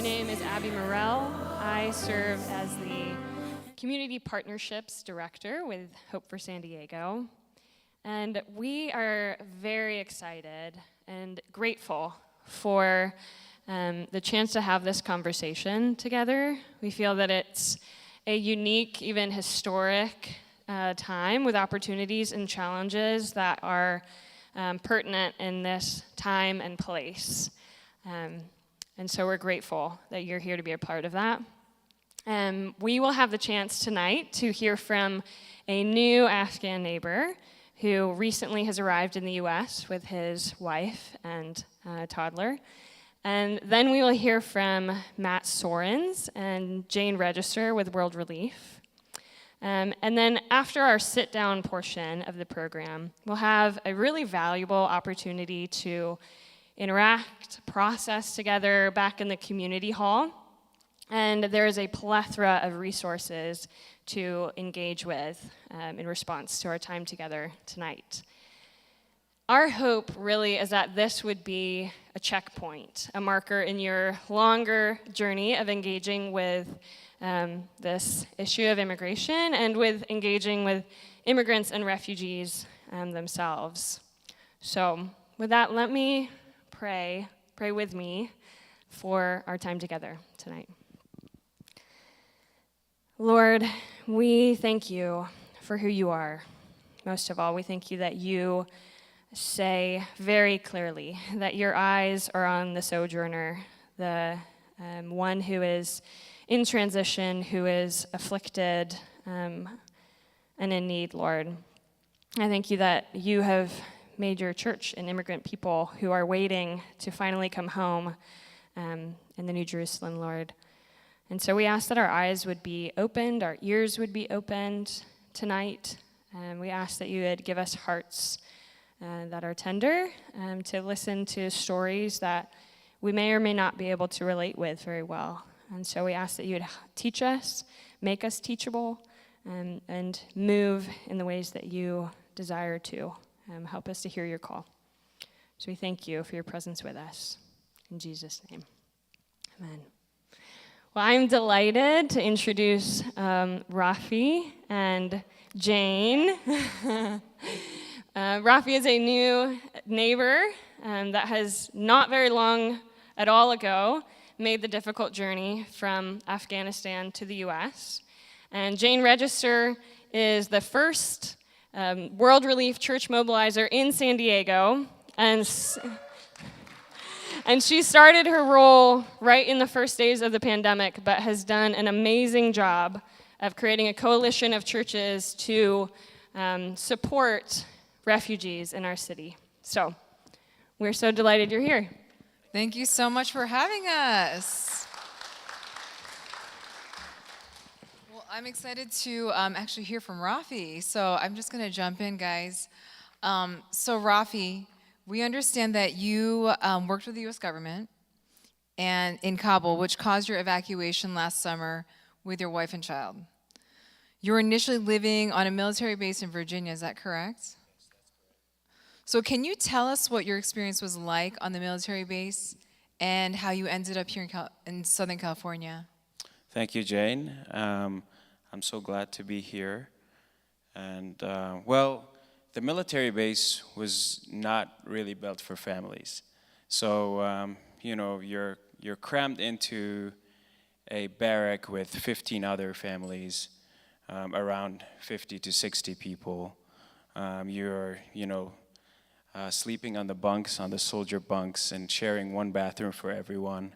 My name is Abby Morell. I serve as the Community Partnerships Director with Hope for San Diego. And we are very excited and grateful for the chance to have this conversation together. We feel that it's a unique, even historic time with opportunities and challenges that are pertinent in this time and place. And so we're grateful that you're here to be a part of that. We will have the chance tonight to hear from a new Afghan neighbor who recently has arrived in the U.S. with his wife and toddler. And then we will hear from Matt Sorens and Jane Register with World Relief. And then after our sit-down portion of the program, we'll have a really valuable opportunity to interact, process together back in the community hall. And there is a plethora of resources to engage with in response to our time together tonight. Our hope really is that this would be a checkpoint, a marker in your longer journey of engaging with this issue of immigration and with engaging with immigrants and refugees themselves. So with that, let me pray with me for our time together tonight. Lord, we thank you for who you are. Most of all, we thank you that you say very clearly that your eyes are on the sojourner, the one who is in transition, who is afflicted and in need, Lord. I thank you that you have made your church an immigrant people who are waiting to finally come home in the New Jerusalem, Lord. And so we ask that our eyes would be opened, our ears would be opened tonight. We ask that you would give us hearts that are tender to listen to stories that we may or may not be able to relate with very well. And so we ask that you would teach us, make us teachable, and move in the ways that you desire to. Help us to hear your call. So we thank you for your presence with us. In Jesus' name, amen. Well, I'm delighted to introduce Rafi and Jane. Rafi is a new neighbor that has not very long at all ago made the difficult journey from Afghanistan to the U.S. And Jane Register is the first World Relief Church mobilizer in San Diego, and she started her role right in the first days of the pandemic, but has done an amazing job of creating a coalition of churches to support refugees in our city. So we're so delighted you're here. Thank you so much for having us. Well, I'm excited to actually hear from Rafi. So I'm just going to jump in, guys. So Rafi, we understand that you worked with the U.S. government and in Kabul, which caused your evacuation last summer with your wife and child. You were initially living on a military base in Virginia, is that correct? So can you tell us what your experience was like on the military base and how you ended up here in Southern California? Thank you, Jane. I'm so glad to be here. And, the military base was not really built for families. So, you're crammed into a barrack with 15 other families, around 50 to 60 people. You're, sleeping on the bunks, on the soldier bunks, and sharing one bathroom for everyone.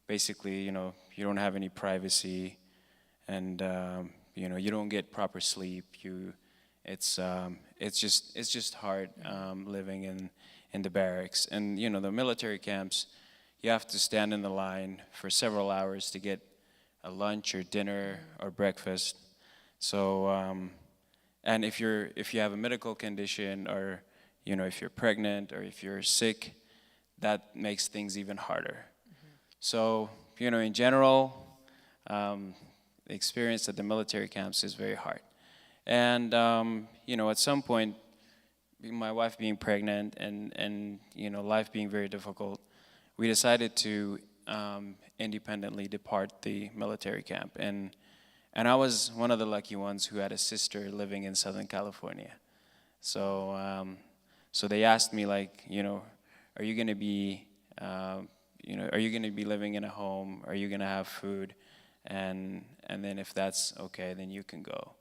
Basically, you don't have any privacy, and you don't get proper sleep. It's just hard living in the barracks. And the military camps, you have to stand in the line for several hours to get a lunch or dinner or breakfast. So, and if you have a medical condition, or if you're pregnant or if you're sick, that makes things even harder. Mm-hmm. So, in general, the experience at the military camps is very hard. And, at some point, my wife being pregnant and life being very difficult, we decided to independently depart the military camp. And I was one of the lucky ones who had a sister living in Southern California. So so they asked me, like, are you going to be, are you going to be living in a home? Are you going to have food? And then if that's okay, then you can go.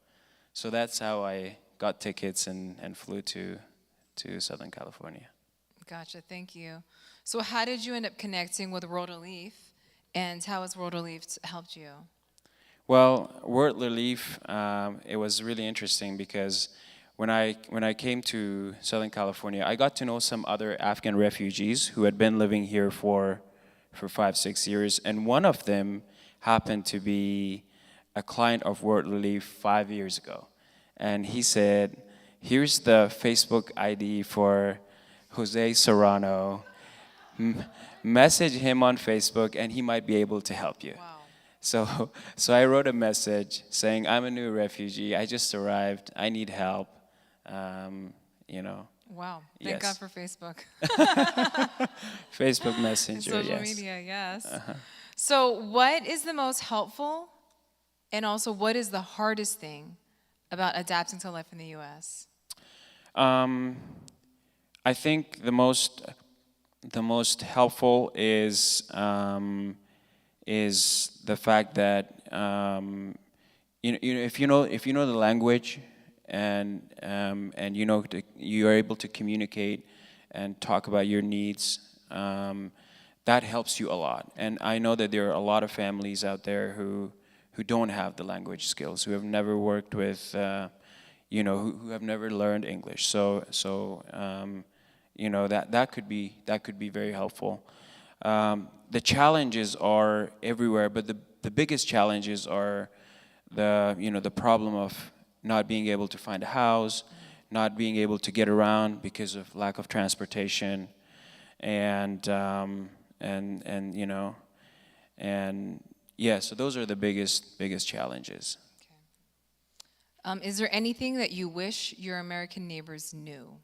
So that's how I got tickets and flew to Southern California. Gotcha, thank you. So how did you end up connecting with World Relief, and how has World Relief helped you? Well, World Relief, it was really interesting because when I came to Southern California, I got to know some other Afghan refugees who had been living here for 5-6 years, and one of them happened to be a client of World Relief 5 years ago. And he said, here's the Facebook ID for Jose Serrano. Message him on Facebook and he might be able to help you. Wow. So I wrote a message saying, I'm a new refugee, I just arrived, I need help, Wow, thank Yes. God for Facebook. Facebook Messenger, Social yes. media, yes. So what is the most helpful, and also what is the hardest thing about adapting to life in the U.S.? I think the most helpful is the fact that if you know the language and you are able to communicate and talk about your needs, that helps you a lot. And I know that there are a lot of families out there who don't have the language skills, who have never worked with, who have never learned English. So that could be very helpful. The challenges are everywhere, but the biggest challenges are the problem of not being able to find a house, not being able to get around because of lack of transportation, and yeah, so those are the biggest challenges. Okay. Is there anything that you wish your American neighbors knew?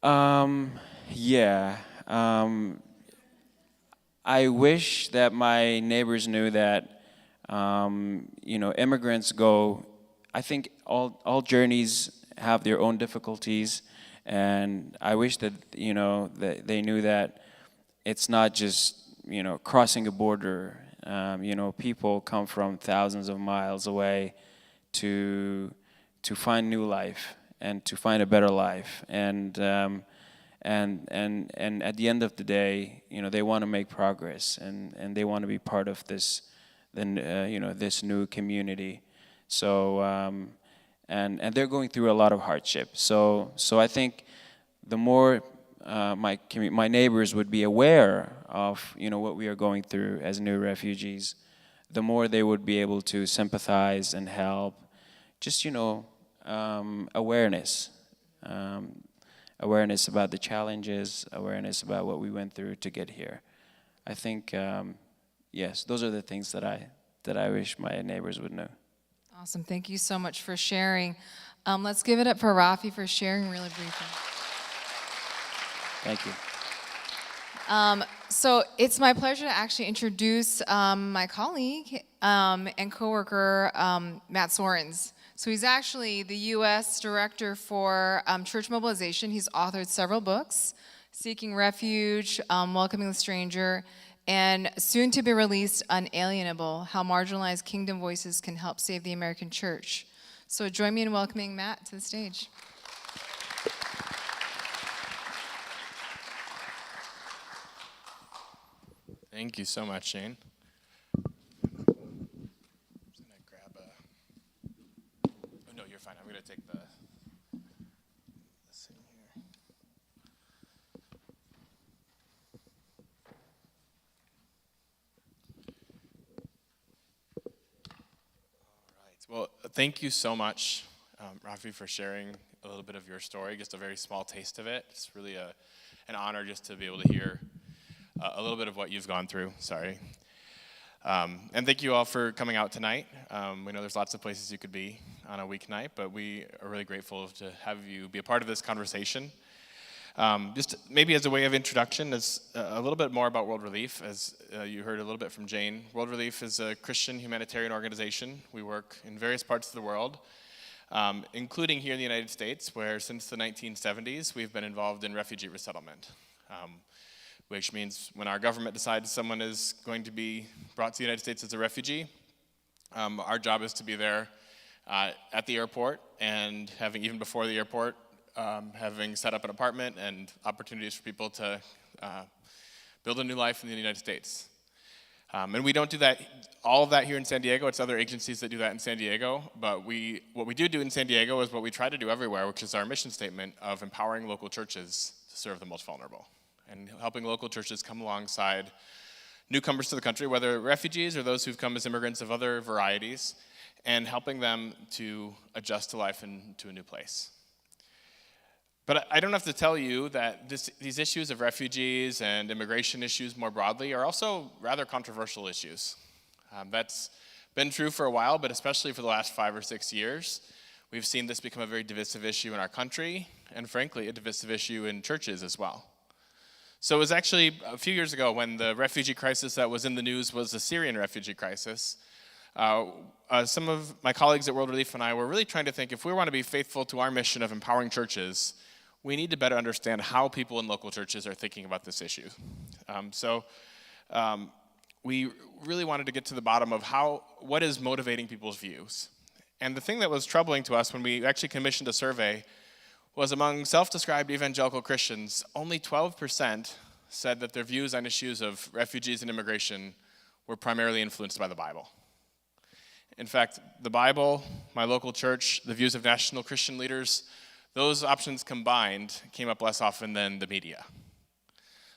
Yeah. I wish that my neighbors knew that, immigrants go, I think all journeys have their own difficulties, and I wish that, that they knew that it's not just, crossing a border. People come from thousands of miles away to find new life and to find a better life, and at the end of the day, they want to make progress, and they want to be part of this, this new community. So and they're going through a lot of hardship. So I think the more my neighbors would be aware of what we are going through as new refugees, the more they would be able to sympathize and help. Just awareness. Awareness about the challenges, awareness about what we went through to get here. I think, yes, those are the things that I wish my neighbors would know. Awesome, thank you so much for sharing. Let's give it up for Rafi for sharing really briefly. Thank you. So it's my pleasure to actually introduce my colleague and coworker, Matt Sorens. So he's actually the U.S. Director for Church Mobilization. He's authored several books, Seeking Refuge, Welcoming the Stranger, and soon to be released, Unalienable, How Marginalized Kingdom Voices Can Help Save the American Church. So join me in welcoming Matt to the stage. Thank you so much, Shane. No, you're fine. I'm going to take this in here. All right. Well, thank you so much, Rafi, for sharing a little bit of your story, just a very small taste of it. It's really an honor just to be able to hear a little bit of what you've gone through. Sorry. And thank you all for coming out tonight. We know there's lots of places you could be on a weeknight, but we are really grateful to have you be a part of this conversation. Just maybe as a way of introduction, as a little bit more about World Relief, as you heard a little bit from Jane. World Relief is a Christian humanitarian organization. We work in various parts of the world, including here in the United States, where since the 1970s, we've been involved in refugee resettlement, which means when our government decides someone is going to be brought to the United States as a refugee, our job is to be there at the airport, and even before the airport, having set up an apartment and opportunities for people to build a new life in the United States. And we don't do all of that here in San Diego. It's other agencies that do that in San Diego. But what we do in San Diego is what we try to do everywhere, which is our mission statement of empowering local churches to serve the most vulnerable and helping local churches come alongside newcomers to the country, whether refugees or those who've come as immigrants of other varieties, and helping them to adjust to life into a new place. But I don't have to tell you that these issues of refugees and immigration issues more broadly are also rather controversial issues. That's been true for a while, but especially for the last 5 or 6 years, we've seen this become a very divisive issue in our country, and frankly, a divisive issue in churches as well. So it was actually a few years ago when the refugee crisis that was in the news was the Syrian refugee crisis. Some of my colleagues at World Relief and I were really trying to think, if we want to be faithful to our mission of empowering churches, we need to better understand how people in local churches are thinking about this issue. We really wanted to get to the bottom of what is motivating people's views. And the thing that was troubling to us when we actually commissioned a survey was among self-described evangelical Christians, only 12% said that their views on issues of refugees and immigration were primarily influenced by the Bible. In fact, the Bible, my local church, the views of national Christian leaders, those options combined came up less often than the media.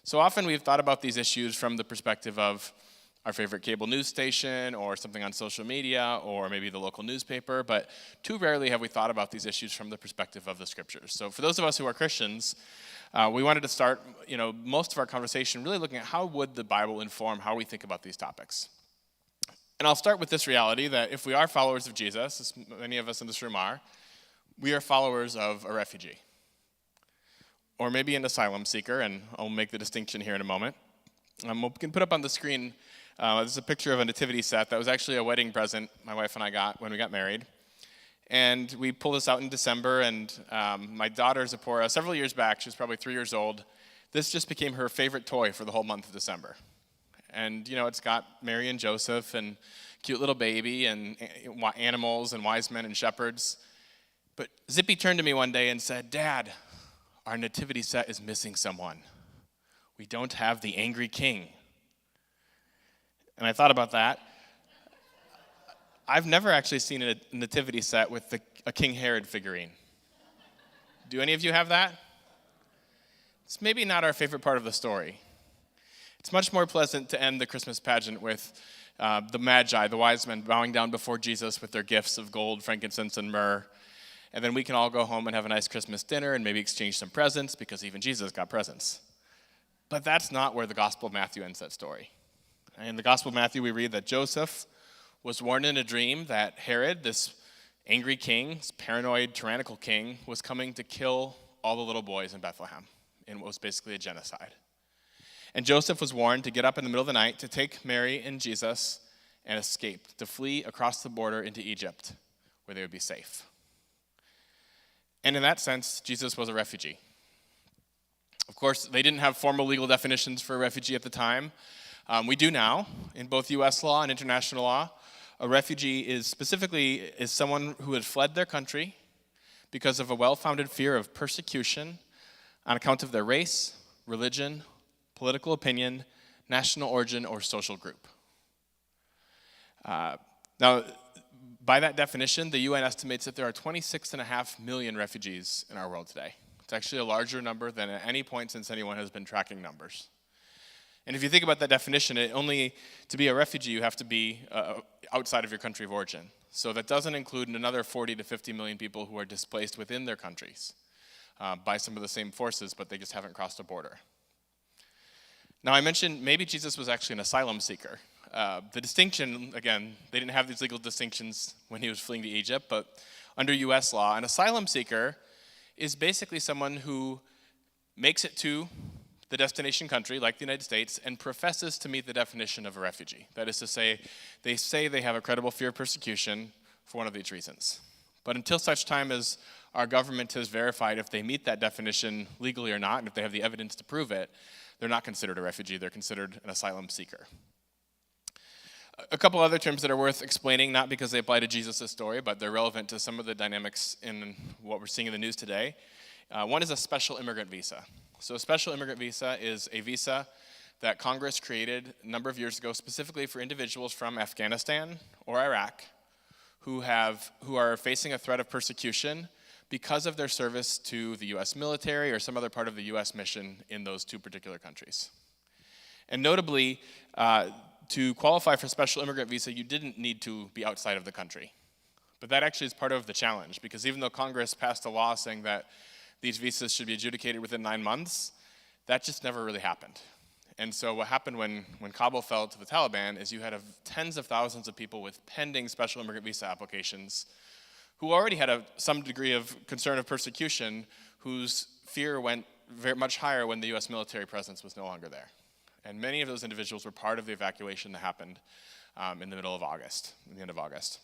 So often we've thought about these issues from the perspective of our favorite cable news station or something on social media or maybe the local newspaper, but too rarely have we thought about these issues from the perspective of the scriptures. So for those of us who are Christians, we wanted to start most of our conversation really looking at how would the Bible inform how we think about these topics. And I'll start with this reality that if we are followers of Jesus, as many of us in this room are, we are followers of a refugee, or maybe an asylum seeker, and I'll make the distinction here in a moment. We can put up on the screen, this is a picture of a nativity set that was actually a wedding present my wife and I got when we got married. And we pulled this out in December, and my daughter, Zipporah, several years back, she was probably 3 years old, this just became her favorite toy for the whole month of December. And, it's got Mary and Joseph and cute little baby and animals and wise men and shepherds. But Zippy turned to me one day and said, "Dad, our nativity set is missing someone. We don't have the angry king." And I thought about that. I've never actually seen a nativity set with a King Herod figurine. Do any of you have that? It's maybe not our favorite part of the story. It's much more pleasant to end the Christmas pageant with the Magi, the wise men, bowing down before Jesus with their gifts of gold, frankincense, and myrrh. And then we can all go home and have a nice Christmas dinner and maybe exchange some presents, because even Jesus got presents. But that's not where the Gospel of Matthew ends that story. In the Gospel of Matthew, we read that Joseph was warned in a dream that Herod, this angry king, this paranoid, tyrannical king, was coming to kill all the little boys in Bethlehem in what was basically a genocide. And Joseph was warned to get up in the middle of the night to take Mary and Jesus and escape, to flee across the border into Egypt, where they would be safe. And in that sense, Jesus was a refugee. Of course, they didn't have formal legal definitions for a refugee at the time. We do now, in both U.S. law and international law. A refugee is someone who had fled their country because of a well-founded fear of persecution on account of their race, religion, political opinion, national origin, or social group. Now, by that definition, the UN estimates that there are 26.5 million refugees in our world today. It's actually a larger number than at any point since anyone has been tracking numbers. And if you think about that definition, to be a refugee, you have to be outside of your country of origin. So that doesn't include another 40 to 50 million people who are displaced within their countries by some of the same forces, but they just haven't crossed a border. Now, I mentioned maybe Jesus was actually an asylum seeker. The distinction, again, they didn't have these legal distinctions when he was fleeing to Egypt, but under U.S. law, an asylum seeker is basically someone who makes it to the destination country, like the United States, and professes to meet the definition of a refugee. That is to say they have a credible fear of persecution for one of these reasons. But until such time as our government has verified if they meet that definition legally or not, and if they have the evidence to prove it, they're not considered a refugee, they're considered an asylum seeker. A couple other terms that are worth explaining, not because they apply to Jesus' story, but they're relevant to some of the dynamics in what we're seeing in the news today. One is a special immigrant visa. So a special immigrant visa is a visa that Congress created a number of years ago specifically for individuals from Afghanistan or Iraq who are facing a threat of persecution because of their service to the U.S. military or some other part of the U.S. mission in those two particular countries. And notably, to qualify for a special immigrant visa, you didn't need to be outside of the country. But that actually is part of the challenge, because even though Congress passed a law saying that these visas should be adjudicated within 9 months, that just never really happened. And so what happened when Kabul fell to the Taliban is you had tens of thousands of people with pending special immigrant visa applications who already had some degree of concern of persecution, whose fear went very much higher when the U.S. military presence was no longer there. And many of those individuals were part of the evacuation that happened in the end of August.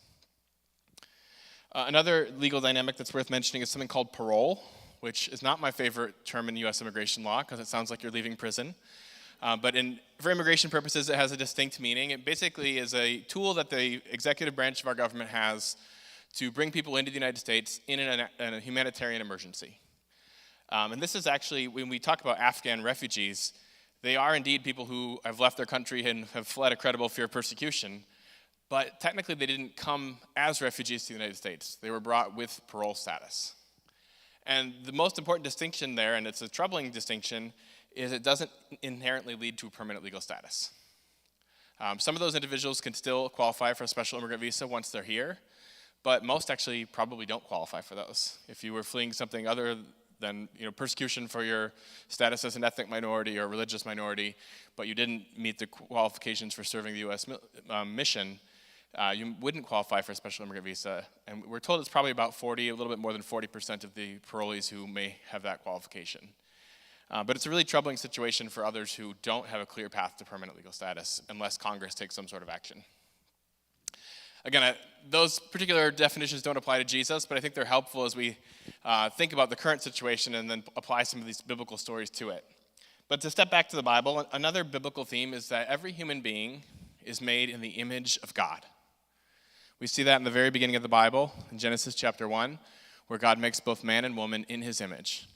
Another legal dynamic that's worth mentioning is something called parole, which is not my favorite term in U.S. immigration law because it sounds like you're leaving prison. But for immigration purposes, it has a distinct meaning. It basically is a tool that the executive branch of our government has to bring people into the United States in a humanitarian emergency. And this is actually, when we talk about Afghan refugees, they are indeed people who have left their country and have fled a credible fear of persecution, but technically they didn't come as refugees to the United States. They were brought with parole status. And the most important distinction there, and it's a troubling distinction, is it doesn't inherently lead to permanent legal status. Some of those individuals can still qualify for a special immigrant visa once they're here, but most actually probably don't qualify for those. If you were fleeing something other than persecution for your status as an ethnic minority or religious minority, but you didn't meet the qualifications for serving the U.S. mission, you wouldn't qualify for a special immigrant visa. And we're told it's probably about a little bit more than 40% of the parolees who may have that qualification. But it's a really troubling situation for others who don't have a clear path to permanent legal status unless Congress takes some sort of action. Again, those particular definitions don't apply to Jesus, but I think they're helpful as we think about the current situation and then apply some of these biblical stories to it. But to step back to the Bible, another biblical theme is that every human being is made in the image of God. We see that in the very beginning of the Bible, in Genesis chapter 1, where God makes both man and woman in his image.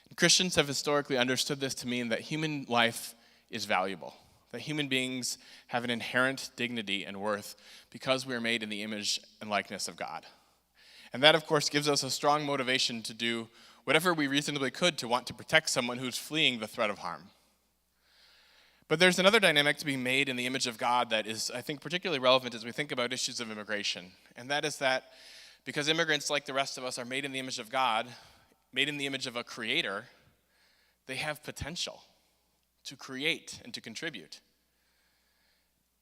And Christians have historically understood this to mean that human life is valuable, that human beings have an inherent dignity and worth because we are made in the image and likeness of God. And that, of course, gives us a strong motivation to do whatever we reasonably could to want to protect someone who's fleeing the threat of harm. But there's another dynamic to being made in the image of God that is, I think, particularly relevant as we think about issues of immigration. And that is that because immigrants, like the rest of us, are made in the image of God, made in the image of a creator, they have potential to create and to contribute.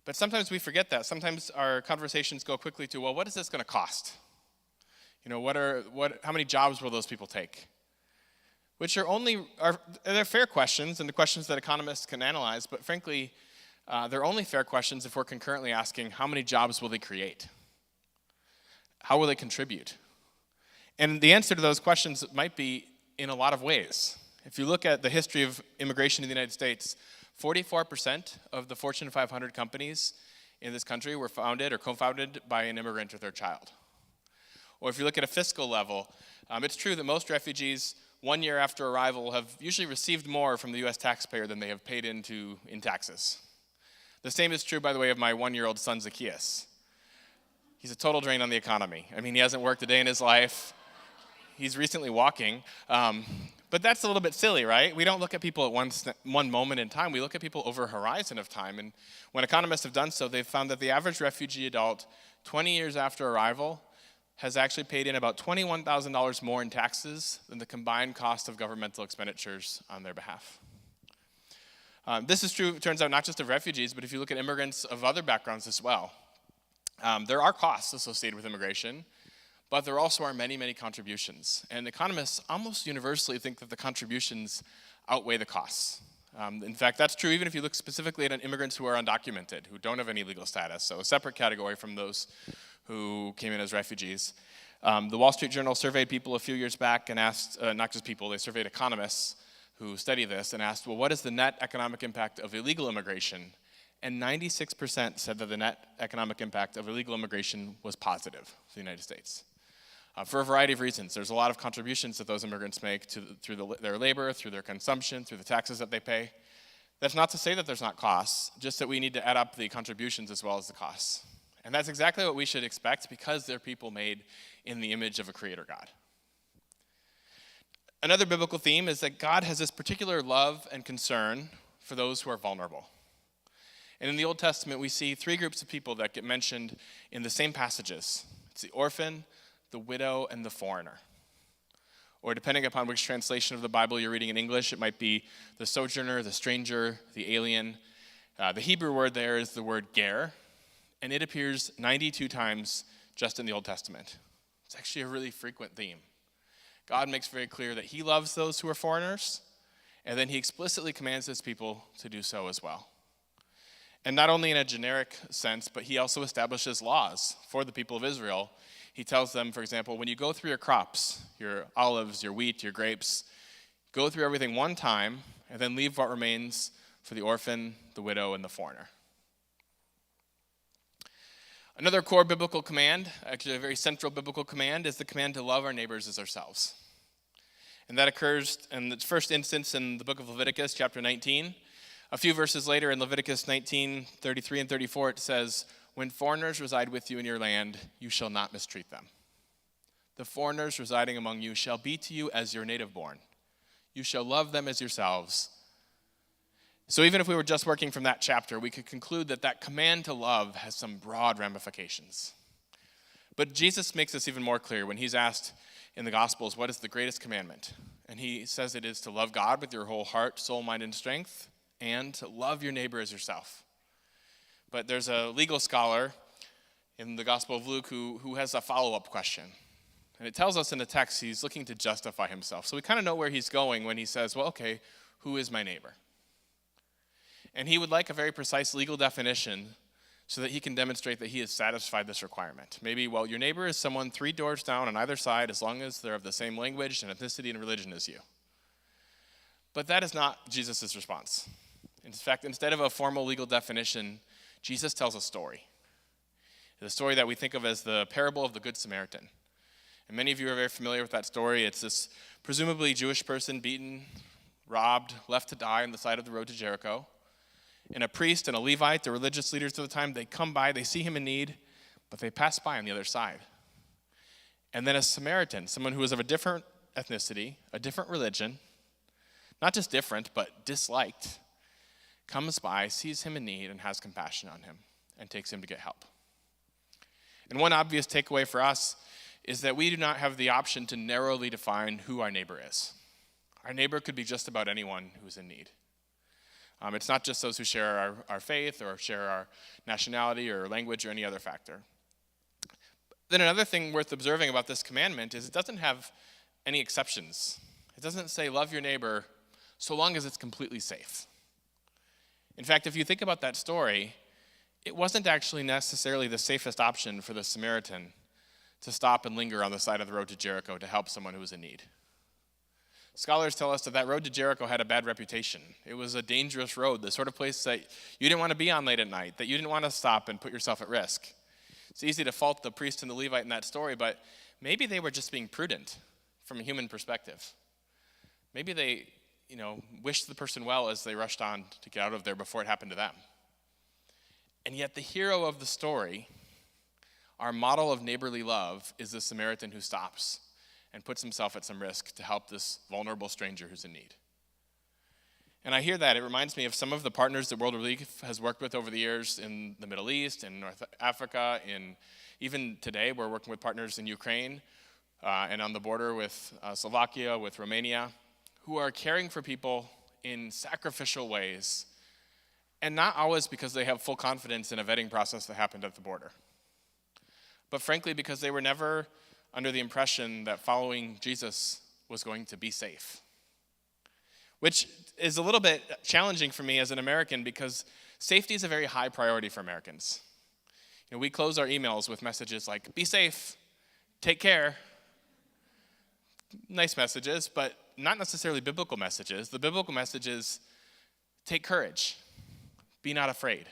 But sometimes we forget that. Sometimes our conversations go quickly to, well, what is this going to cost? How many jobs will those people take? Which they're fair questions and the questions that economists can analyze, but frankly, they're only fair questions if we're concurrently asking, how many jobs will they create? How will they contribute? And the answer to those questions might be in a lot of ways. If you look at the history of immigration in the United States, 44% of the Fortune 500 companies in this country were founded or co-founded by an immigrant or their child. Or if you look at a fiscal level, it's true that most refugees 1 year after arrival have usually received more from the U.S. taxpayer than they have paid in taxes. The same is true, by the way, of my 1-year-old son, Zacchaeus. He's a total drain on the economy. I mean, he hasn't worked a day in his life. He's recently walking. But that's a little bit silly, right? We don't look at people at one moment in time. We look at people over a horizon of time. And when economists have done so, they've found that the average refugee adult, 20 years after arrival, has actually paid in about $21,000 more in taxes than the combined cost of governmental expenditures on their behalf. This is true, it turns out, not just of refugees, but if you look at immigrants of other backgrounds as well. There are costs associated with immigration, but there also are many, many contributions. And economists almost universally think that the contributions outweigh the costs. In fact, that's true even if you look specifically at immigrants who are undocumented, who don't have any legal status, so a separate category from those who came in as refugees. The Wall Street Journal surveyed people a few years back and asked, not just people, they surveyed economists who study this and asked, well, what is the net economic impact of illegal immigration? And 96% said that the net economic impact of illegal immigration was positive for the United States. For a variety of reasons. There's a lot of contributions that those immigrants make through their labor, through their consumption, through the taxes that they pay. That's not to say that there's not costs, just that we need to add up the contributions as well as the costs. And that's exactly what we should expect because they're people made in the image of a creator God. Another biblical theme is that God has this particular love and concern for those who are vulnerable. And in the Old Testament, we see three groups of people that get mentioned in the same passages. It's the orphan, the widow, and the foreigner. Or depending upon which translation of the Bible you're reading in English, it might be the sojourner, the stranger, the alien. The Hebrew word there is the word ger, and it appears 92 times just in the Old Testament. It's actually a really frequent theme. God makes very clear that he loves those who are foreigners, and then he explicitly commands his people to do so as well. And not only in a generic sense, but he also establishes laws for the people of Israel. He tells them, for example, when you go through your crops, your olives, your wheat, your grapes, go through everything one time, and then leave what remains for the orphan, the widow, and the foreigner. Another core biblical command, actually a very central biblical command, is the command to love our neighbors as ourselves. And that occurs in the first instance in the book of Leviticus, chapter 19. A few verses later in Leviticus 19, 33 and 34, it says, when foreigners reside with you in your land, you shall not mistreat them. The foreigners residing among you shall be to you as your native born. You shall love them as yourselves. So even if we were just working from that chapter, we could conclude that that command to love has some broad ramifications. But Jesus makes this even more clear when he's asked in the Gospels, what is the greatest commandment? And he says it is to love God with your whole heart, soul, mind, and strength, and to love your neighbor as yourself. But there's a legal scholar in the Gospel of Luke who has a follow-up question. And it tells us in the text he's looking to justify himself. So we kind of know where he's going when he says, well, okay, who is my neighbor? And he would like a very precise legal definition so that he can demonstrate that he has satisfied this requirement. Maybe, well, your neighbor is someone 3 doors down on either side as long as they're of the same language and ethnicity and religion as you. But that is not Jesus' response. In fact, instead of a formal legal definition, Jesus tells a story. The story that we think of as the parable of the Good Samaritan. And many of you are very familiar with that story. It's this presumably Jewish person beaten, robbed, left to die on the side of the road to Jericho. And a priest and a Levite, the religious leaders of the time, they come by, they see him in need, but they pass by on the other side. And then a Samaritan, someone who is of a different ethnicity, a different religion, not just different, but disliked, comes by, sees him in need, and has compassion on him, and takes him to get help. And one obvious takeaway for us is that we do not have the option to narrowly define who our neighbor is. Our neighbor could be just about anyone who's in need. It's not just those who share our faith or share our nationality or language or any other factor. Then another thing worth observing about this commandment is it doesn't have any exceptions. It doesn't say love your neighbor so long as it's completely safe. In fact, if you think about that story, it wasn't actually necessarily the safest option for the Samaritan to stop and linger on the side of the road to Jericho to help someone who was in need. Scholars tell us that road to Jericho had a bad reputation. It was a dangerous road, the sort of place that you didn't want to be on late at night, that you didn't want to stop and put yourself at risk. It's easy to fault the priest and the Levite in that story, but maybe they were just being prudent from a human perspective. Maybe they, wished the person well as they rushed on to get out of there before it happened to them. And yet the hero of the story, our model of neighborly love, is the Samaritan who stops and puts himself at some risk to help this vulnerable stranger who's in need. And I hear that. It reminds me of some of the partners that World Relief has worked with over the years in the Middle East, in North Africa, even today we're working with partners in Ukraine and on the border with Slovakia, with Romania, who are caring for people in sacrificial ways, and not always because they have full confidence in a vetting process that happened at the border, but frankly because they were never under the impression that following Jesus was going to be safe, which is a little bit challenging for me as an American because safety is a very high priority for Americans. We close our emails with messages like, be safe, take care. Nice messages, but not necessarily biblical messages. The biblical message is, take courage, be not afraid.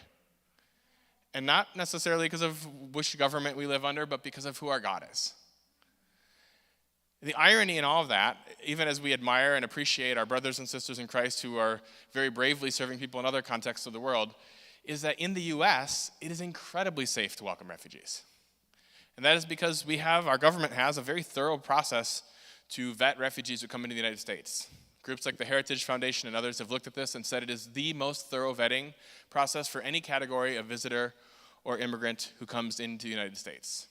And not necessarily because of which government we live under, but because of who our God is. The irony in all of that, even as we admire and appreciate our brothers and sisters in Christ who are very bravely serving people in other contexts of the world, is that in the U.S., it is incredibly safe to welcome refugees. And that is because our government has a very thorough process to vet refugees who come into the United States. Groups like the Heritage Foundation and others have looked at this and said it is the most thorough vetting process for any category of visitor or immigrant who comes into the United States.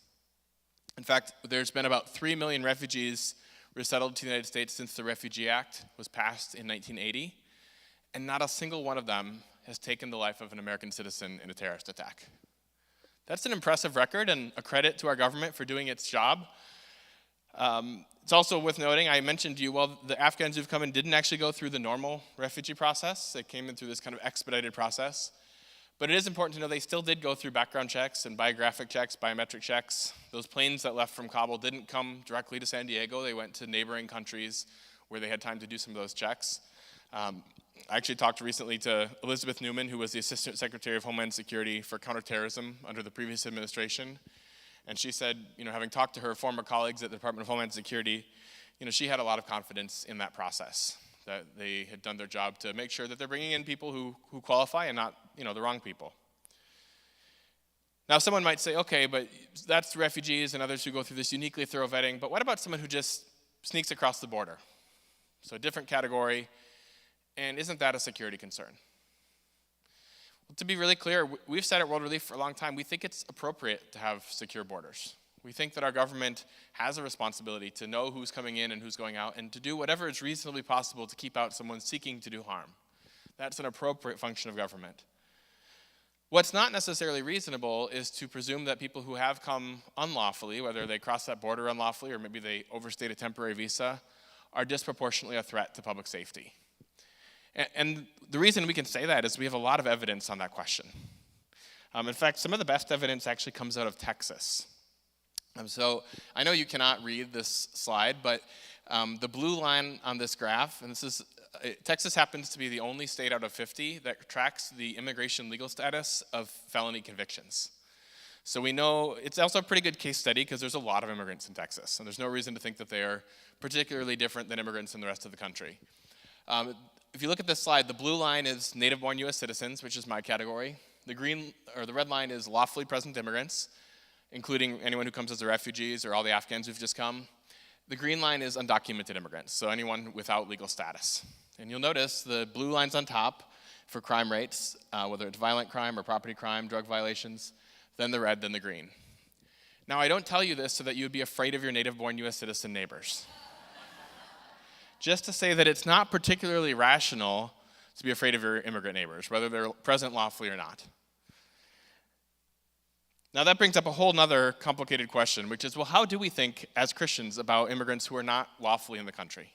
In fact, there's been about 3 million refugees resettled to the United States since the Refugee Act was passed in 1980, and not a single one of them has taken the life of an American citizen in a terrorist attack. That's an impressive record and a credit to our government for doing its job. It's also worth noting, I mentioned to you, the Afghans who've come in didn't actually go through the normal refugee process. They came in through this kind of expedited process. But it is important to know they still did go through background checks and biographic checks, biometric checks. Those planes that left from Kabul didn't come directly to San Diego. They went to neighboring countries where they had time to do some of those checks. I actually talked recently to Elizabeth Newman, who was the Assistant Secretary of Homeland Security for Counterterrorism under the previous administration. And she said, having talked to her former colleagues at the Department of Homeland Security, she had a lot of confidence in that process, that they had done their job to make sure that they're bringing in people who qualify and not, the wrong people. Now, someone might say, okay, but that's refugees and others who go through this uniquely thorough vetting, but what about someone who just sneaks across the border? So a different category, and isn't that a security concern? Well, to be really clear, we've said at World Relief for a long time, we think it's appropriate to have secure borders. We think that our government has a responsibility to know who's coming in and who's going out and to do whatever is reasonably possible to keep out someone seeking to do harm. That's an appropriate function of government. What's not necessarily reasonable is to presume that people who have come unlawfully, whether they cross that border unlawfully or maybe they overstayed a temporary visa, are disproportionately a threat to public safety. And the reason we can say that is we have a lot of evidence on that question. In fact, some of the best evidence actually comes out of Texas. So I know you cannot read this slide, but the blue line on this graph, and Texas happens to be the only state out of 50 that tracks the immigration legal status of felony convictions. So we know it's also a pretty good case study because there's a lot of immigrants in Texas, and there's no reason to think that they are particularly different than immigrants in the rest of the country. If you look at this slide, the blue line is native-born U.S. citizens, which is my category. The red line is lawfully present immigrants, including anyone who comes as refugees or all the Afghans who've just come. The green line is undocumented immigrants, so anyone without legal status. And you'll notice the blue line's on top for crime rates, whether it's violent crime or property crime, drug violations, then the red, then the green. Now, I don't tell you this so that you would be afraid of your native-born U.S. citizen neighbors. Just to say that it's not particularly rational to be afraid of your immigrant neighbors, whether they're present lawfully or not. Now that brings up a whole nother complicated question, which is, well, how do we think as Christians about immigrants who are not lawfully in the country?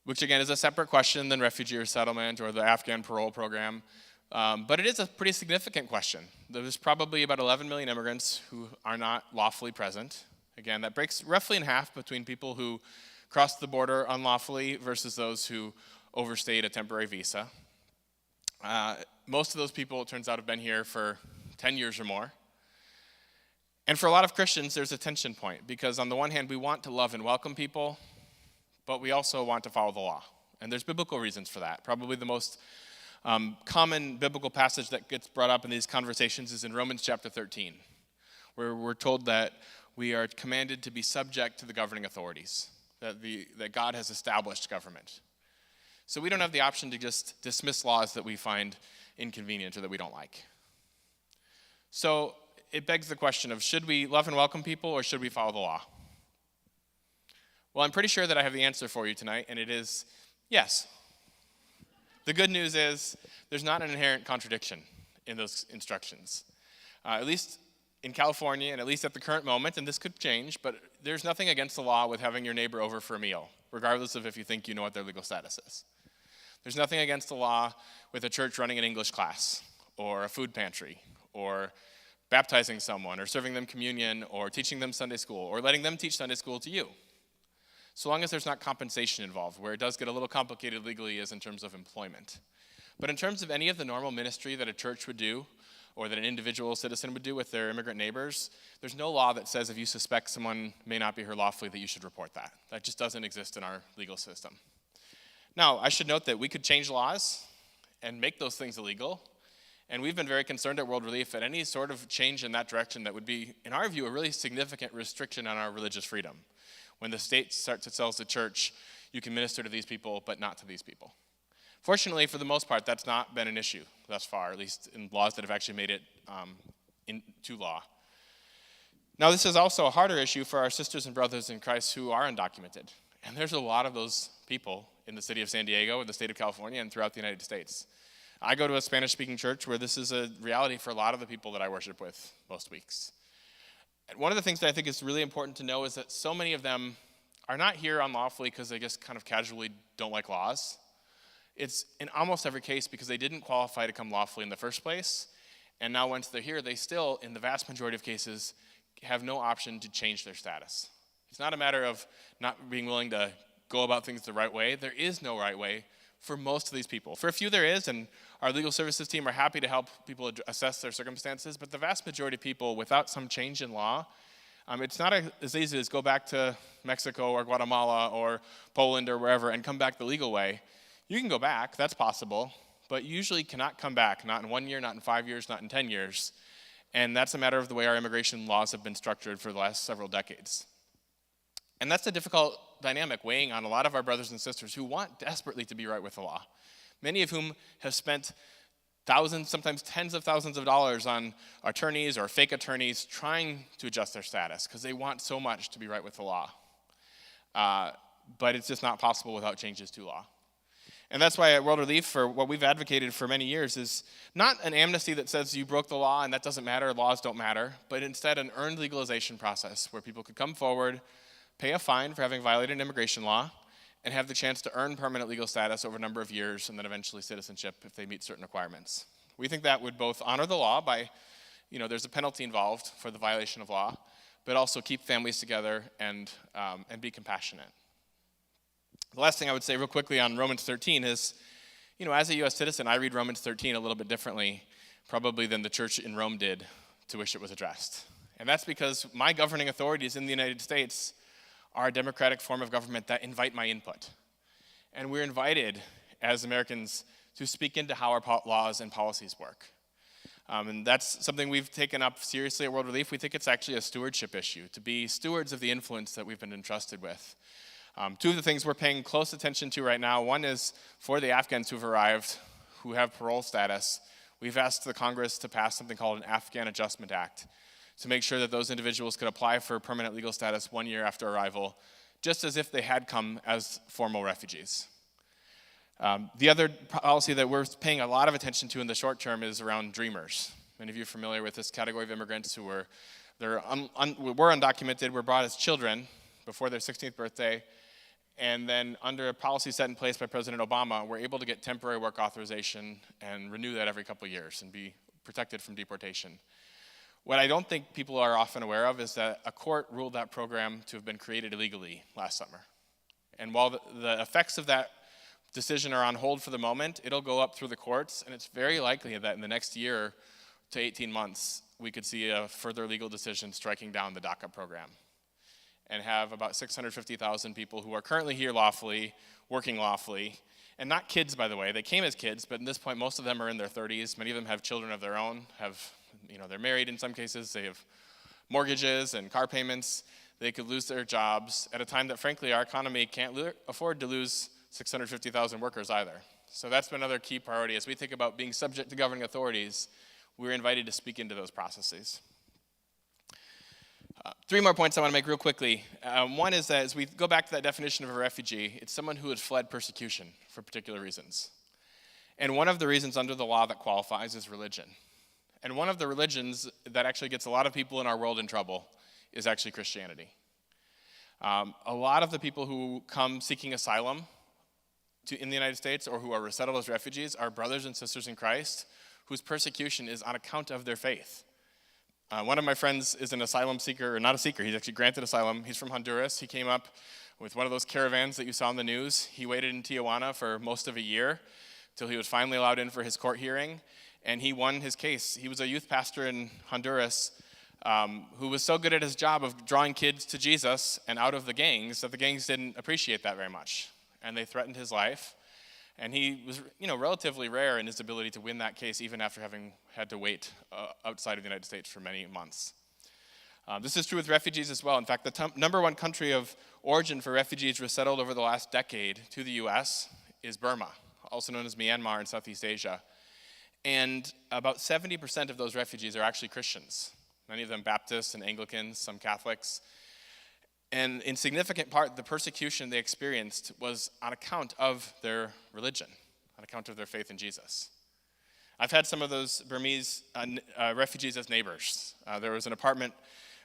Which again is a separate question than refugee resettlement or the Afghan parole program, but it is a pretty significant question. There's probably about 11 million immigrants who are not lawfully present. Again, that breaks roughly in half between people who crossed the border unlawfully versus those who overstayed a temporary visa. Most of those people, it turns out, have been here for 10 years or more. And for a lot of Christians, there's a tension point because on the one hand, we want to love and welcome people, but we also want to follow the law. And there's biblical reasons for that. Probably the most common biblical passage that gets brought up in these conversations is in Romans chapter 13, where we're told that we are commanded to be subject to the governing authorities, that God has established government. So we don't have the option to just dismiss laws that we find inconvenient or that we don't like. So it begs the question of, should we love and welcome people or should we follow the law? Well, I'm pretty sure that I have the answer for you tonight, and it is yes. The good news is there's not an inherent contradiction in those instructions. At least in California, and at least at the current moment, and this could change, but there's nothing against the law with having your neighbor over for a meal, regardless of if you think you know what their legal status is. There's nothing against the law with a church running an English class, or a food pantry, or baptizing someone, or serving them communion, or teaching them Sunday school, or letting them teach Sunday school to you. So long as there's not compensation involved. Where it does get a little complicated legally is in terms of employment. But in terms of any of the normal ministry that a church would do, or that an individual citizen would do with their immigrant neighbors, there's no law that says if you suspect someone may not be here lawfully that you should report that. That just doesn't exist in our legal system. Now, I should note that we could change laws and make those things illegal, and we've been very concerned at World Relief that any sort of change in that direction that would be, in our view, a really significant restriction on our religious freedom. When the state starts to tell the church, you can minister to these people, but not to these people. Fortunately, for the most part, that's not been an issue thus far, at least in laws that have actually made it into law. Now, this is also a harder issue for our sisters and brothers in Christ who are undocumented. And there's a lot of those people in the city of San Diego, in the state of California, and throughout the United States. I go to a Spanish-speaking church where this is a reality for a lot of the people that I worship with most weeks. And one of the things that I think is really important to know is that so many of them are not here unlawfully because they just kind of casually don't like laws. It's in almost every case because they didn't qualify to come lawfully in the first place, and now once they're here, they still, in the vast majority of cases, have no option to change their status. It's not a matter of not being willing to go about things the right way. There is no right way for most of these people. For a few there is, and our legal services team are happy to help people assess their circumstances, but the vast majority of people, without some change in law, it's not as easy as go back to Mexico or Guatemala or Poland or wherever and come back the legal way. You can go back, that's possible, but you usually cannot come back, not in 1 year, not in 5 years, not in 10 years. And that's a matter of the way our immigration laws have been structured for the last several decades. And that's a difficult dynamic weighing on a lot of our brothers and sisters who want desperately to be right with the law, many of whom have spent thousands, sometimes tens of thousands of dollars on attorneys or fake attorneys trying to adjust their status because they want so much to be right with the law. But it's just not possible without changes to law. And that's why at World Relief, for what we've advocated for many years, is not an amnesty that says you broke the law and that doesn't matter, laws don't matter, but instead an earned legalization process where people could come forward, pay a fine for having violated immigration law, and have the chance to earn permanent legal status over a number of years and then eventually citizenship if they meet certain requirements. We think that would both honor the law by, there's a penalty involved for the violation of law, but also keep families together and be compassionate. The last thing I would say real quickly on Romans 13 is, as a U.S. citizen, I read Romans 13 a little bit differently, probably than the church in Rome did to which it was addressed. And that's because my governing authorities in the United States are a democratic form of government that invite my input. And we're invited, as Americans, to speak into how our laws and policies work. And that's something we've taken up seriously at World Relief. We think it's actually a stewardship issue, to be stewards of the influence that we've been entrusted with. Two of the things we're paying close attention to right now, one is for the Afghans who've arrived, who have parole status. We've asked the Congress to pass something called an Afghan Adjustment Act to make sure that those individuals could apply for permanent legal status 1 year after arrival, just as if they had come as formal refugees. The other policy that we're paying a lot of attention to in the short term is around dreamers. Many of you are familiar with this category of immigrants who were undocumented, were brought as children before their 16th birthday, and then under a policy set in place by President Obama, we're able to get temporary work authorization and renew that every couple of years and be protected from deportation. What I don't think people are often aware of is that a court ruled that program to have been created illegally last summer. And while the effects of that decision are on hold for the moment, it'll go up through the courts, and it's very likely that in the next year to 18 months, we could see a further legal decision striking down the DACA program and have about 650,000 people who are currently here lawfully, working lawfully, and not kids, by the way. They came as kids, but at this point, most of them are in their 30s. Many of them have children of their own, they're married in some cases. They have mortgages and car payments. They could lose their jobs at a time that, frankly, our economy can't afford to lose 650,000 workers either. So that's been another key priority. As we think about being subject to governing authorities, we're invited to speak into those processes. Three more points I want to make real quickly. One is that as we go back to that definition of a refugee, it's someone who has fled persecution for particular reasons. And one of the reasons under the law that qualifies is religion. And one of the religions that actually gets a lot of people in our world in trouble is actually Christianity. A lot of the people who come seeking asylum in the United States or who are resettled as refugees are brothers and sisters in Christ whose persecution is on account of their faith. One of my friends is an asylum seeker, or not a seeker, he's actually granted asylum. He's from Honduras. He came up with one of those caravans that you saw in the news. He waited in Tijuana for most of a year till he was finally allowed in for his court hearing, and he won his case. He was a youth pastor in Honduras who was so good at his job of drawing kids to Jesus and out of the gangs that the gangs didn't appreciate that very much, and they threatened his life. And he was, relatively rare in his ability to win that case, even after having had to wait outside of the United States for many months. This is true with refugees as well. In fact, the number one country of origin for refugees resettled over the last decade to the U.S. is Burma, also known as Myanmar in Southeast Asia. And about 70% of those refugees are actually Christians, many of them Baptists and Anglicans, some Catholics. And in significant part, the persecution they experienced was on account of their religion, on account of their faith in Jesus. I've had some of those Burmese refugees as neighbors. There was an apartment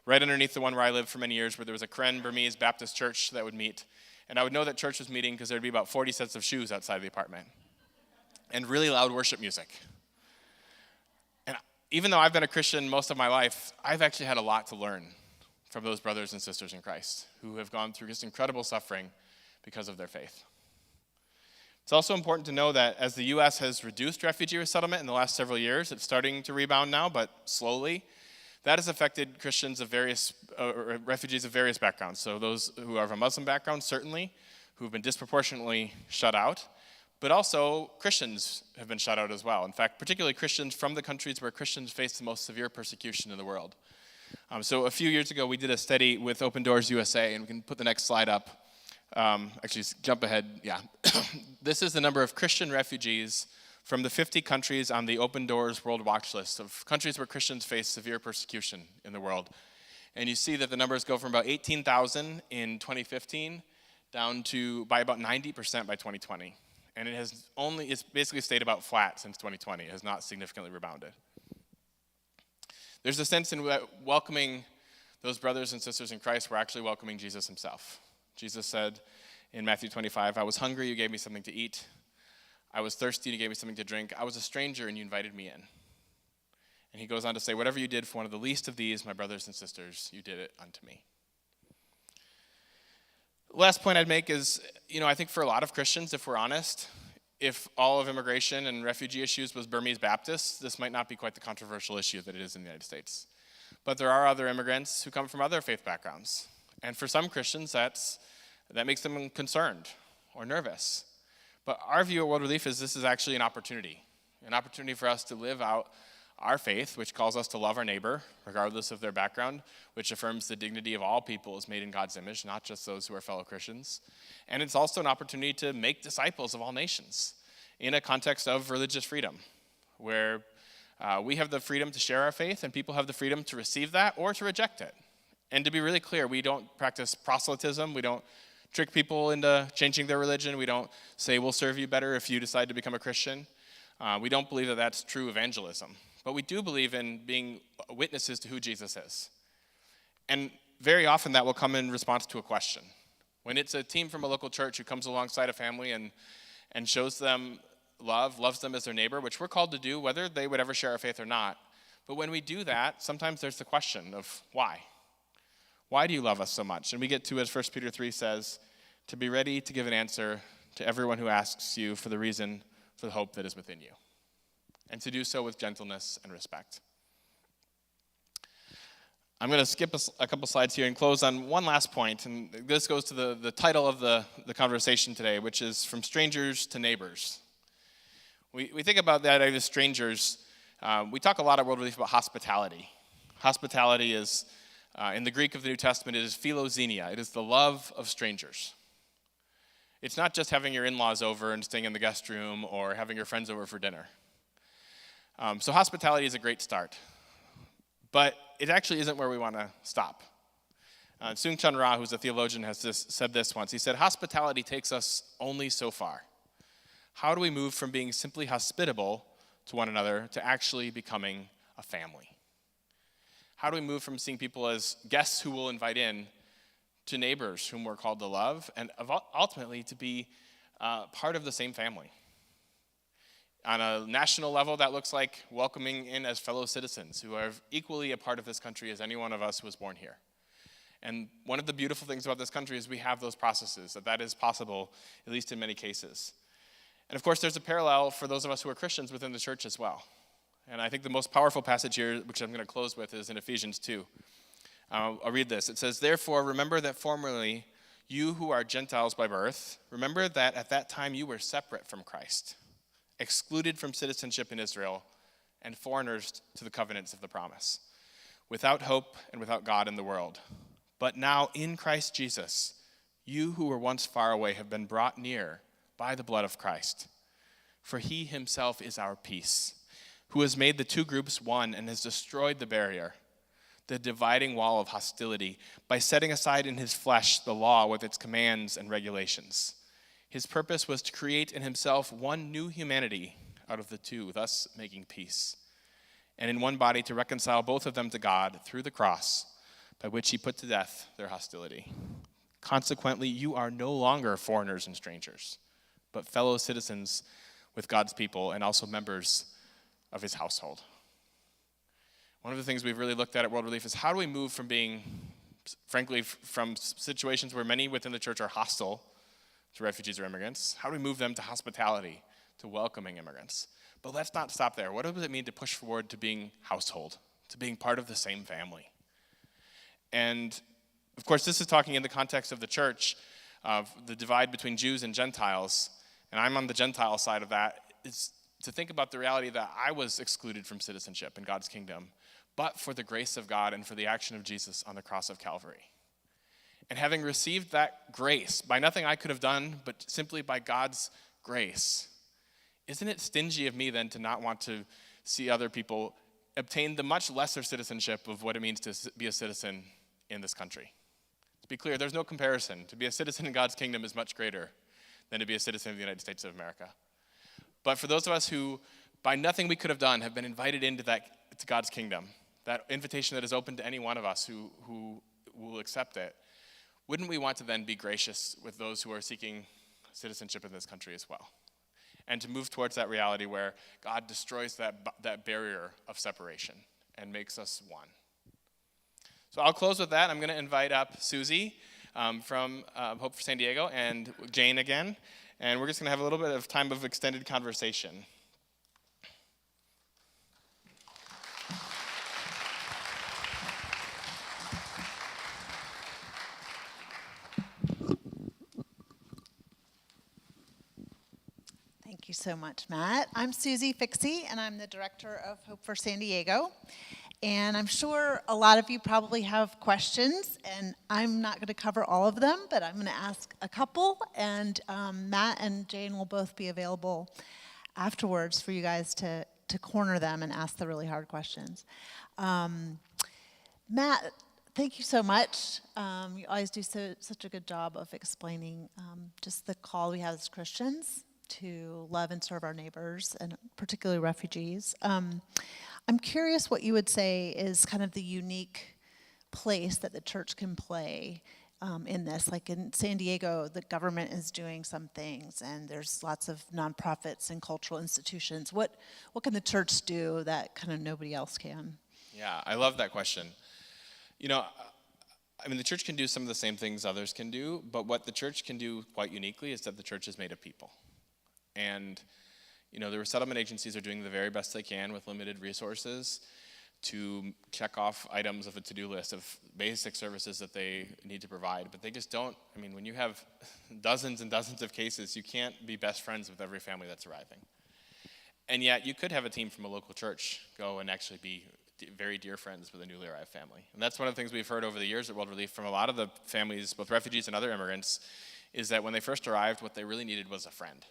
right underneath the one where I lived for many years where there was a Karen Burmese Baptist church that would meet. And I would know that church was meeting because there would be about 40 sets of shoes outside the apartment and really loud worship music. And even though I've been a Christian most of my life, I've actually had a lot to learn from those brothers and sisters in Christ who have gone through just incredible suffering because of their faith. It's also important to know that as the U.S. has reduced refugee resettlement in the last several years, it's starting to rebound now, but slowly, that has affected Christians of various, refugees of various backgrounds. So those who are of a Muslim background, certainly, who have been disproportionately shut out, but also Christians have been shut out as well. In fact, particularly Christians from the countries where Christians face the most severe persecution in the world. So a few years ago, we did a study with Open Doors USA, and we can put the next slide up. Actually, jump ahead, yeah. This is the number of Christian refugees from the 50 countries on the Open Doors World Watch List of countries where Christians face severe persecution in the world. And you see that the numbers go from about 18,000 in 2015 down to by about 90% by 2020. And it's basically stayed about flat since 2020. It has not significantly rebounded. There's a sense in welcoming those brothers and sisters in Christ, we're actually welcoming Jesus himself. Jesus said in Matthew 25, I was hungry, you gave me something to eat. I was thirsty, you gave me something to drink. I was a stranger, and you invited me in. And he goes on to say, whatever you did for one of the least of these, my brothers and sisters, you did it unto me. Last point I'd make is, I think for a lot of Christians, if we're honest, if all of immigration and refugee issues was Burmese Baptists, this might not be quite the controversial issue that it is in the United States. But there are other immigrants who come from other faith backgrounds. And for some Christians, that makes them concerned or nervous. But our view at World Relief is this is actually an opportunity for us to live out our faith, which calls us to love our neighbor, regardless of their background, which affirms the dignity of all people as made in God's image, not just those who are fellow Christians. And it's also an opportunity to make disciples of all nations in a context of religious freedom, where we have the freedom to share our faith and people have the freedom to receive that or to reject it. And to be really clear, we don't practice proselytism. We don't trick people into changing their religion. We don't say we'll serve you better if you decide to become a Christian. We don't believe that that's true evangelism. But we do believe in being witnesses to who Jesus is. And very often that will come in response to a question. When it's a team from a local church who comes alongside a family and shows them love, loves them as their neighbor, which we're called to do, whether they would ever share our faith or not. But when we do that, sometimes there's the question of why? Why do you love us so much? And we get to, as 1 Peter 3 says, to be ready to give an answer to everyone who asks you for the reason for the hope that is within you. And to do so with gentleness and respect. I'm going to skip a couple slides here and close on one last point, and this goes to the title of the conversation today, which is From Strangers to Neighbors. We think about that as strangers. We talk a lot at World Relief about hospitality. Hospitality is, in the Greek of the New Testament, it is philoxenia. It is the love of strangers. It's not just having your in-laws over and staying in the guest room or having your friends over for dinner. So hospitality is a great start. But it actually isn't where we want to stop. Soong-Chan Rah, who's a theologian, has said this once. He said, hospitality takes us only so far. How do we move from being simply hospitable to one another to actually becoming a family? How do we move from seeing people as guests who we'll invite in to neighbors whom we're called to love and ultimately to be part of the same family? On a national level, that looks like welcoming in as fellow citizens who are equally a part of this country as any one of us who was born here. And one of the beautiful things about this country is we have those processes, that is possible, at least in many cases. And of course, there's a parallel for those of us who are Christians within the church as well. And I think the most powerful passage here, which I'm going to close with, is in Ephesians 2. I'll read this. It says, "Therefore, remember that formerly you who are Gentiles by birth, remember that at that time you were separate from Christ, excluded from citizenship in Israel, and foreigners to the covenants of the promise, without hope and without God in the world. But now in Christ Jesus, you who were once far away have been brought near by the blood of Christ. For he himself is our peace, who has made the two groups one and has destroyed the barrier, the dividing wall of hostility, by setting aside in his flesh the law with its commands and regulations. His purpose was to create in himself one new humanity out of the two, thus making peace, and in one body to reconcile both of them to God through the cross, by which he put to death their hostility. Consequently, you are no longer foreigners and strangers, but fellow citizens with God's people and also members of his household." One of the things we've really looked at World Relief is how do we move from being, frankly, from situations where many within the church are hostile to refugees or immigrants, how do we move them to hospitality, to welcoming immigrants? But let's not stop there. What does it mean to push forward to being household, to being part of the same family? And of course, this is talking in the context of the church, of the divide between Jews and Gentiles, and I'm on the Gentile side of that, is to think about the reality that I was excluded from citizenship in God's kingdom, but for the grace of God and for the action of Jesus on the cross of Calvary. And having received that grace by nothing I could have done, but simply by God's grace, isn't it stingy of me then to not want to see other people obtain the much lesser citizenship of what it means to be a citizen in this country? To be clear, there's no comparison. To be a citizen in God's kingdom is much greater than to be a citizen of the United States of America. But for those of us who, by nothing we could have done, have been invited into to God's kingdom, that invitation that is open to any one of us who will accept it, wouldn't we want to then be gracious with those who are seeking citizenship in this country as well? And to move towards that reality where God destroys that barrier of separation and makes us one. So I'll close with that. I'm going to invite up Susie from Hope for San Diego and Jane again. And we're just going to have a little bit of time of extended conversation. Thank you so much, Matt. I'm Susie Fixie, and I'm the director of Hope for San Diego. And I'm sure a lot of you probably have questions, and I'm not going to cover all of them, but I'm going to ask a couple, and Matt and Jane will both be available afterwards for you guys to corner them and ask the really hard questions. Matt, thank you so much. You always do such a good job of explaining just the call we have as Christians to love and serve our neighbors, and particularly refugees. I'm curious what you would say is kind of the unique place that the church can play in this. Like in San Diego, the government is doing some things, and there's lots of nonprofits and cultural institutions. What can the church do that kind of nobody else can? Yeah, I love that question. You know, I mean, the church can do some of the same things others can do, but what the church can do quite uniquely is that the church is made of people. And, you know, the resettlement agencies are doing the very best they can with limited resources to check off items of a to-do list of basic services that they need to provide. But they just don't, I mean, when you have dozens and dozens of cases, you can't be best friends with every family that's arriving. And yet, you could have a team from a local church go and actually be very dear friends with a newly arrived family. And that's one of the things we've heard over the years at World Relief from a lot of the families, both refugees and other immigrants, is that when they first arrived, what they really needed was a friend.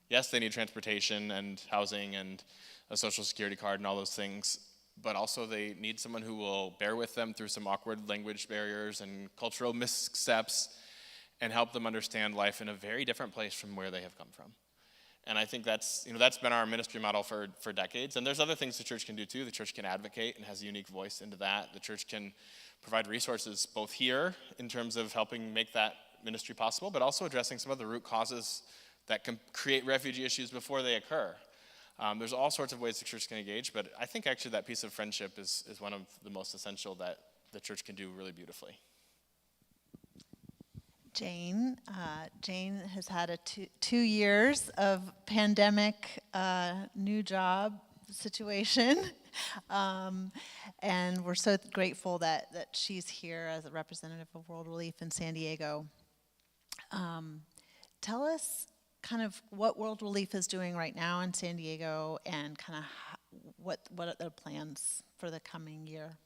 Yes, they need transportation and housing and a social security card and all those things, but also they need someone who will bear with them through some awkward language barriers and cultural missteps and help them understand life in a very different place from where they have come from. And I think that's been our ministry model for decades. And there's other things the church can do too. The church can advocate and has a unique voice into that. The church can provide resources both here in terms of helping make that ministry possible, but also addressing some of the root causes that can create refugee issues before they occur. There's all sorts of ways the church can engage, but I think actually that piece of friendship is one of the most essential that the church can do really beautifully. Jane. Jane has had a 2 years of pandemic new job situation. And we're so grateful that she's here as a representative of World Relief in San Diego. Tell us kind of what World Relief is doing right now in San Diego and kind of what are their plans for the coming year.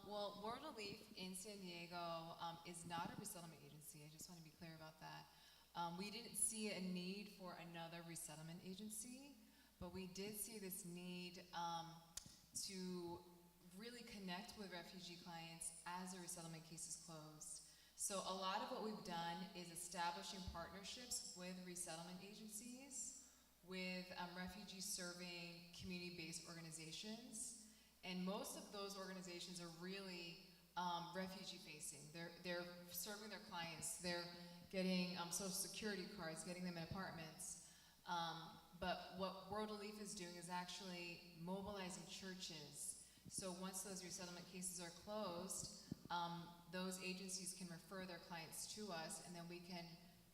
Well, World Relief in San Diego is not a resettlement agency. I just want to be clear about that. We didn't see a need for another resettlement agency, but we did see this need to really connect with refugee clients as a resettlement case is closed. So a lot of what we've done is establishing partnerships with resettlement agencies, with refugee-serving community-based organizations. And most of those organizations are really refugee-facing. They're serving their clients. They're getting Social Security cards, getting them in apartments. But what World Relief is doing is actually mobilizing churches. So once those resettlement cases are closed, those agencies can refer their clients to us, and then we can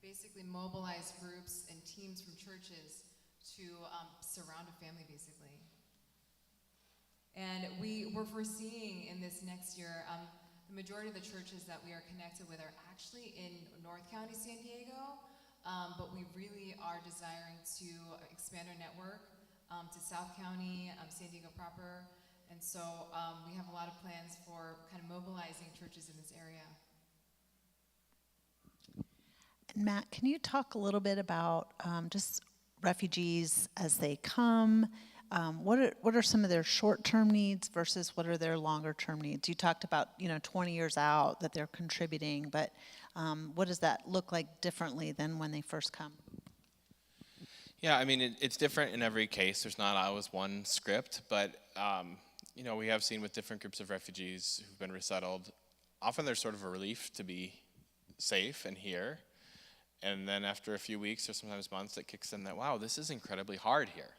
basically mobilize groups and teams from churches to surround a family, basically. And we're foreseeing in this next year, the majority of the churches that we are connected with are actually in North County, San Diego, but we really are desiring to expand our network to South County, San Diego proper, and so we have a lot of plans for kind of mobilizing churches in this area. And Matt, can you talk a little bit about just refugees as they come? What are some of their short-term needs versus what are their longer-term needs? You talked about 20 years out that they're contributing, but what does that look like differently than when they first come? Yeah, I mean, it's different in every case. There's not always one script, but we have seen with different groups of refugees who've been resettled, often there's sort of a relief to be safe and here. And then after a few weeks or sometimes months, it kicks in that, wow, this is incredibly hard here.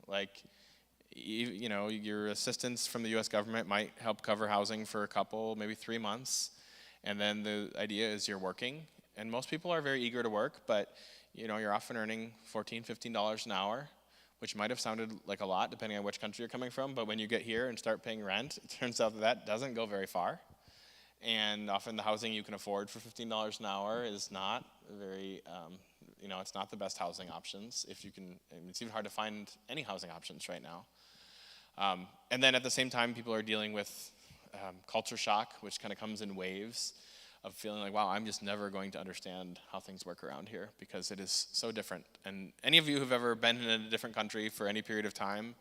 Like, your assistance from the U.S. government might help cover housing for a couple, maybe 3 months. And then the idea is you're working. And most people are very eager to work, but, you're often earning $14, $15 an hour, which might have sounded like a lot depending on which country you're coming from. But when you get here and start paying rent, it turns out that doesn't go very far. And often the housing you can afford for $15 an hour is not very, it's not the best housing options. It's even hard to find any housing options right now. And then at the same time, people are dealing with culture shock, which kind of comes in waves of feeling like, wow, I'm just never going to understand how things work around here because it is so different. And any of you who've ever been in a different country for any period of time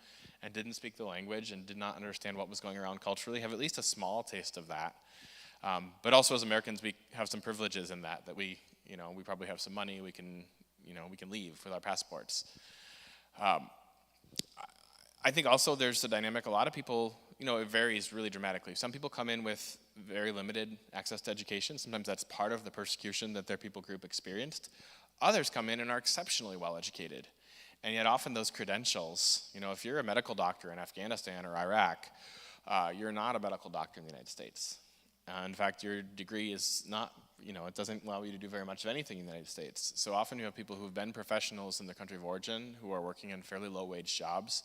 and didn't speak the language and did not understand what was going around culturally have at least a small taste of that. But also as Americans, we have some privileges in that we probably have some money, we can leave with our passports. I think also there's the dynamic, a lot of people, it varies really dramatically. Some people come in with very limited access to education. Sometimes that's part of the persecution that their people group experienced. Others come in and are exceptionally well educated. And yet often those credentials, if you're a medical doctor in Afghanistan or Iraq, you're not a medical doctor in the United States. In fact, your degree is not, it doesn't allow you to do very much of anything in the United States. So often you have people who've been professionals in the country of origin who are working in fairly low-wage jobs,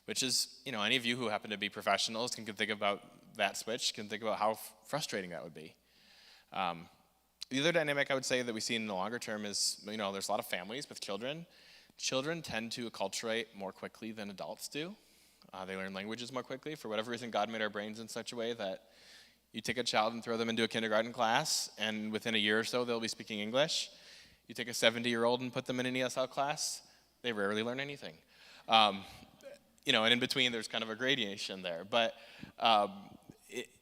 which is, any of you who happen to be professionals can think about that switch, can think about how frustrating that would be. The other dynamic I would say that we see in the longer term is, there's a lot of families with children. Children tend to acculturate more quickly than adults do. They learn languages more quickly. For whatever reason, God made our brains in such a way that you take a child and throw them into a kindergarten class, and within a year or so, they'll be speaking English. You take a 70-year-old and put them in an ESL class, they rarely learn anything. And in between, there's kind of a gradation there. But,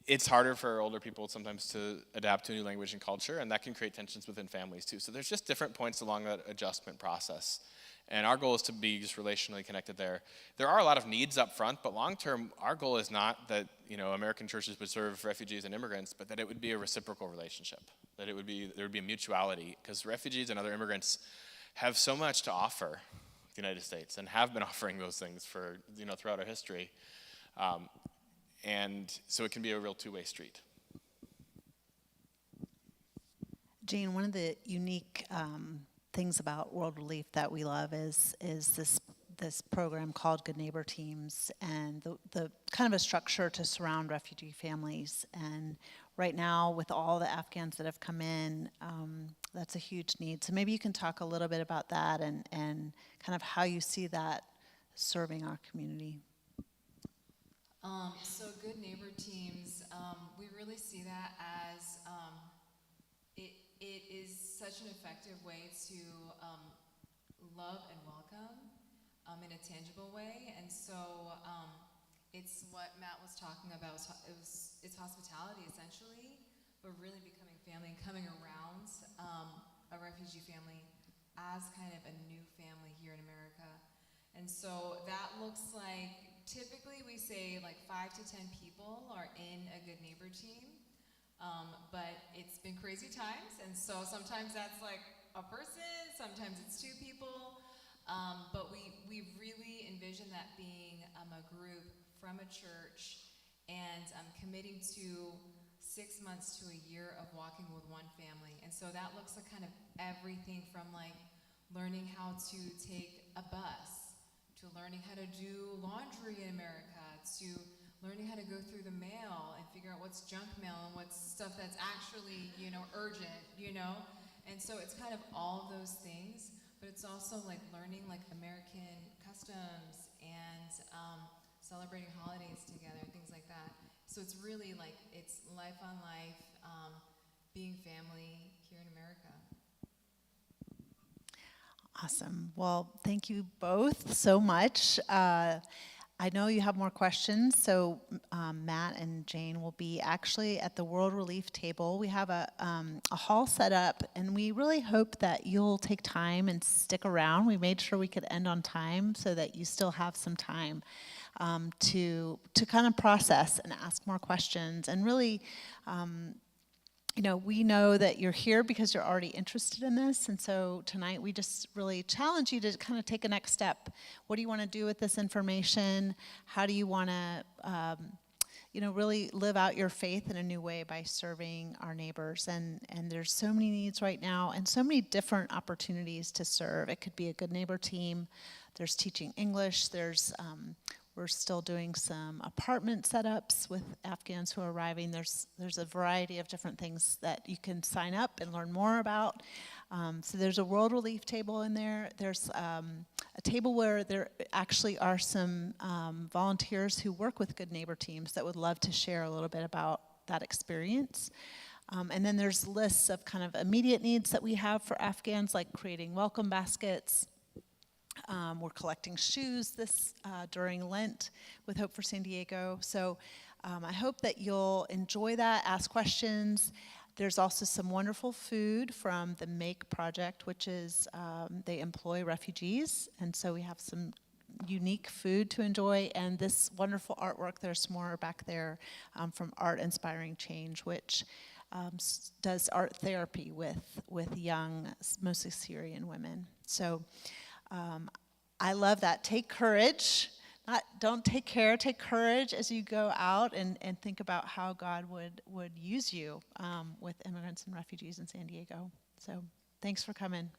it's harder for older people sometimes to adapt to a new language and culture, and that can create tensions within families too. So there's just different points along that adjustment process. And our goal is to be just relationally connected there. There are a lot of needs up front, but long term, our goal is not that American churches would serve refugees and immigrants, but that it would be a reciprocal relationship. That there would be a mutuality, because refugees and other immigrants have so much to offer the United States and have been offering those things for throughout our history. And so it can be a real two-way street. Jane, one of the unique things about World Relief that we love is this program called Good Neighbor Teams, and the kind of a structure to surround refugee families. And right now, with all the Afghans that have come in, that's a huge need. So maybe you can talk a little bit about that and kind of how you see that serving our community. So Good Neighbor Teams, we really see that as it is such an effective way to love and welcome in a tangible way. And so it's what Matt was talking about. It's hospitality essentially, but really becoming family and coming around a refugee family as kind of a new family here in America. And so that looks like, typically we say like 5 to 10 people are in a Good Neighbor team, but it's been crazy times, and so sometimes that's like a person, sometimes it's 2 people, but we really envision that being a group from a church and committing to 6 months to a year of walking with one family. And so that looks like kind of everything from like learning how to take a bus, to learning how to do laundry in America, to learning how to go through the mail and figure out what's junk mail and what's stuff that's actually, urgent, And so it's kind of all of those things, but it's also like learning like American customs and celebrating holidays together and things like that. So it's really like, it's life on life, being family here in America. Awesome. Well, thank you both so much. I know you have more questions, so Matt and Jane will be actually at the World Relief table. We have a hall set up, and we really hope that you'll take time and stick around. We made sure we could end on time so that you still have some time to kind of process and ask more questions. And really, we know that you're here because you're already interested in this, and so tonight we just really challenge you to kind of take a next step. What do you want to do with this information? How do you want to, really live out your faith in a new way by serving our neighbors? And there's so many needs right now and so many different opportunities to serve. It could be a Good Neighbor team. There's teaching English. We're still doing some apartment setups with Afghans who are arriving. There's a variety of different things that you can sign up and learn more about. So there's a World Relief table in there. There's a table where there actually are some volunteers who work with Good Neighbor teams that would love to share a little bit about that experience. And then there's lists of kind of immediate needs that we have for Afghans, like creating welcome baskets. We're collecting shoes during Lent with Hope for San Diego. So I hope that you'll enjoy that, ask questions. There's also some wonderful food from the MAKE project, which is they employ refugees. And so we have some unique food to enjoy. And this wonderful artwork, there's more back there from Art Inspiring Change, which does art therapy with young, mostly Syrian women. So I love that. Take courage. Don't take care. Take courage as you go out and think about how God would use you with immigrants and refugees in San Diego. So thanks for coming.